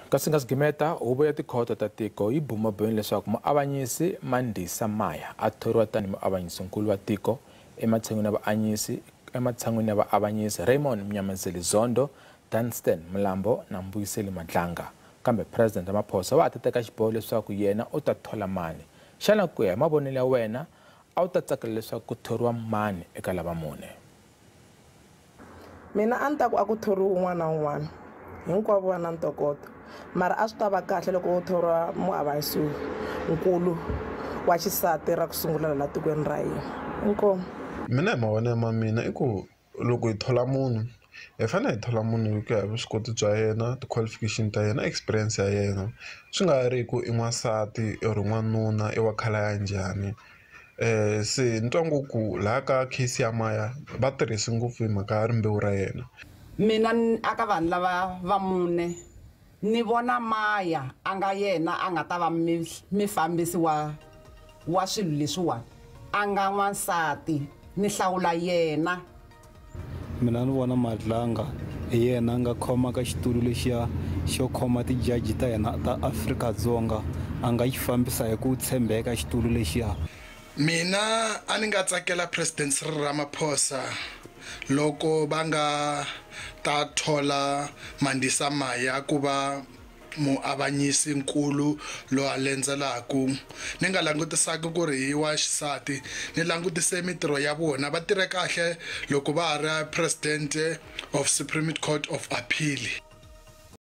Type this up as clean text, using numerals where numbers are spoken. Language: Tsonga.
kasi nga sigimeta huvo ya tikhoto ta tiko yi bumabumile leswaku muavanyisi Mandisa Maya a thoriwa tanihi muavanyisinkulu wa tiko ematshan'wini ya vaavanyisi Raymond Mnyamazeli Zondo, Dunstan Mlambo na Mbuyiseli Madlanga. Kambe President Ramaphosa wa ha ta teka xiboho leswaku yena u ta thola mani. Xana ku ya hi mavonelo ya wena a wu ta tsakela leswaku ku thoriwa mani eka lava mune? Mina a ni ta ku a ku thoriwa un'wana na un'wana hinkwavo va na ntokoto, mara a swi ta va kahle loko u thoriwa muavanyisinkulu wa xisati ra ku sungula laha tikweni ra hina. Inkomu. Mina hi mavonelo ma mina i ku loko hi thola munhu hi fanele hi thola munhu hi ku ya hi vuswikoti bya yena, ti-qualification ta yena, experience ya yena, swi nga ri ku i n'wansati or n'wanuna i wa khala ya njhani. Se ni twa ngopfu laha ka case ya Maya va tirhisi ngopfu hi mhaka ya rimbewu ra yena. Mina aka vanhu lava va mune ni vona Maya a nga yena a nga ta va mufambisi wa swilo leswiwani, a nga n'wansati ni hlawula yena. Mina ni vona Madlanga hi yena a nga khomaka xitulu lexiya xo khoma tijaji ta yena ta Afrika-Dzonga, a nga xi fambisa hi ku tshembeka xitulu lexiya. Mina a ni nga tsakela President Ramaphosa loko va nga ta thola Mandisa Maya ku va muavanyisinkulu loyi a lendzelaku. Ni nga langutisaka ku ri hi wa xisati, ni langutise mitirho ya vona, va tirhe kahle loko va ha ri President of Supreme Court of Appeal.